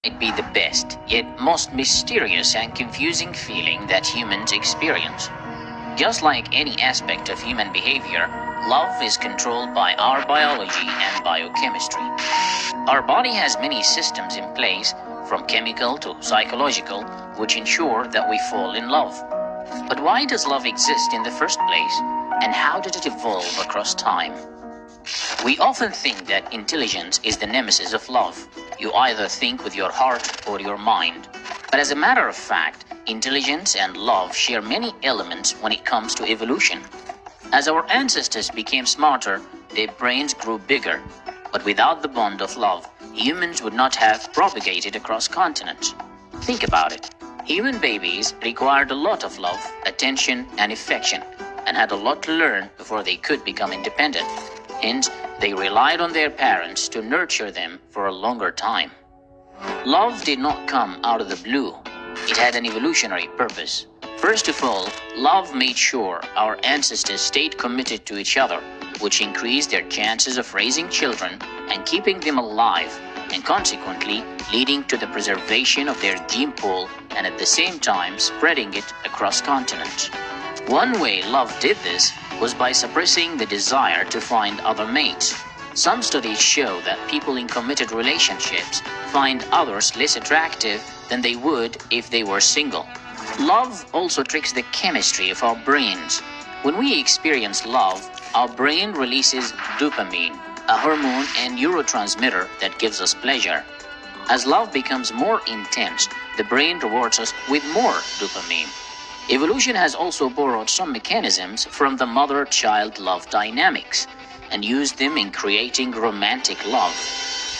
Might be the best, yet most mysterious and confusing feeling that humans experience. Just like any aspect of human behavior, love is controlled by our biology and biochemistry. Our body has many systems in place, from chemical to psychological, which ensure that we fall in love. But why does love exist in the first place, and how did it evolve across time? We often think that intelligence is the nemesis of love. You either think with your heart or your mind. But as a matter of fact, intelligence and love share many elements when it comes to evolution. As our ancestors became smarter, their brains grew bigger. But without the bond of love, humans would not have propagated across continents. Think about it. Human babies required a lot of love, attention, and affection, and had a lot to learn before they could become independent. Hence, they relied on their parents to nurture them for a longer time. Love did not come out of the blue. It had an evolutionary purpose. First of all, love made sure our ancestors stayed committed to each other, which increased their chances of raising children and keeping them alive, and consequently leading to the preservation of their gene pool and at the same time spreading it across continents. One way love did this was by suppressing the desire to find other mates. Some studies show that people in committed relationships find others less attractive than they would if they were single. Love also tricks the chemistry of our brains. When we experience love, our brain releases dopamine, a hormone and neurotransmitter that gives us pleasure. As love becomes more intense, the brain rewards us with more dopamine. Evolution has also borrowed some mechanisms from the mother-child love dynamics and used them in creating romantic love.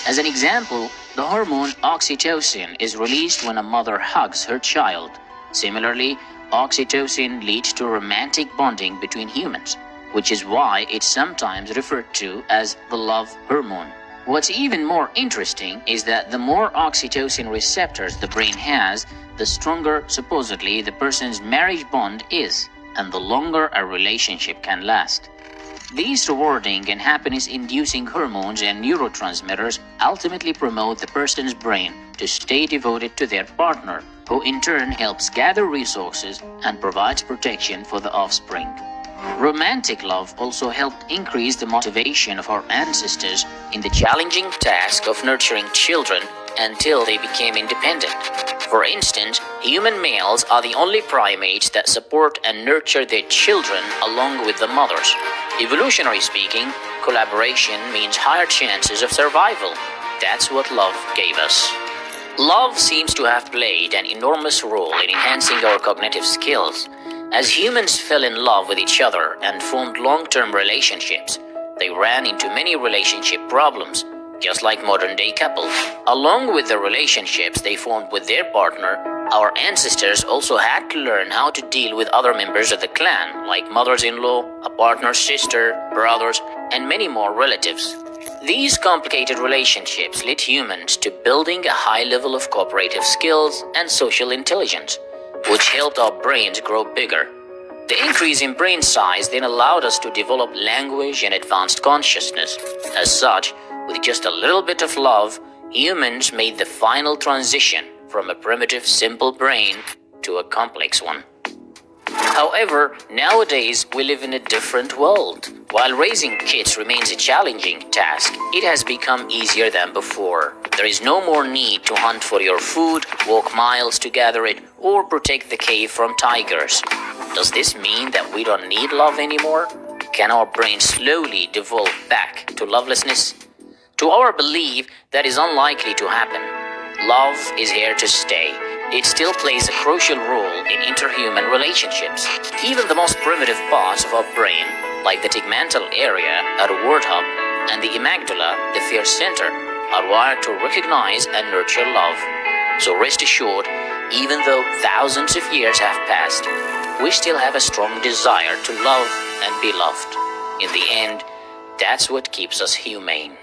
As an example, the hormone oxytocin is released when a mother hugs her child. Similarly, oxytocin leads to romantic bonding between humans, which is why it's sometimes referred to as the love hormone. What's even more interesting is that the more oxytocin receptors the brain has, the stronger supposedly the person's marriage bond is, and the longer a relationship can last. These rewarding and happiness-inducing hormones and neurotransmitters ultimately promote the person's brain to stay devoted to their partner, who in turn helps gather resources and provides protection for the offspring. Romantic love also helped increase the motivation of our ancestors in the challenging task of nurturing children until they became independent. For instance, human males are the only primates that support and nurture their children along with the mothers. Evolutionary speaking, collaboration means higher chances of survival. That's what love gave us. Love seems to have played an enormous role in enhancing our cognitive skills. As humans fell in love with each other and formed long-term relationships, they ran into many relationship problems, just like modern-day couples. Along with the relationships they formed with their partner, our ancestors also had to learn how to deal with other members of the clan, like mothers-in-law, a partner's sister, brothers, and many more relatives. These complicated relationships led humans to building a high level of cooperative skills and social intelligence, which helped our brains grow bigger. The increase in brain size then allowed us to develop language and advanced consciousness. As such, with just a little bit of love, humans made the final transition from a primitive, simple brain to a complex one. However, nowadays we live in a different world. While raising kids remains a challenging task, it has become easier than before. There is no more need to hunt for your food, walk miles to gather it, or protect the cave from tigers. Does this mean that we don't need love anymore? Can our brains slowly devolve back to lovelessness? To our belief, that is unlikely to happen. Love is here to stay. It still plays a crucial role in interhuman relationships. Even the most primitive parts of our brain, like the tegmental area, our word hub, and the amygdala, the fear center, are wired to recognize and nurture love. So rest assured, even though thousands of years have passed, we still have a strong desire to love and be loved. In the end, that's what keeps us humane.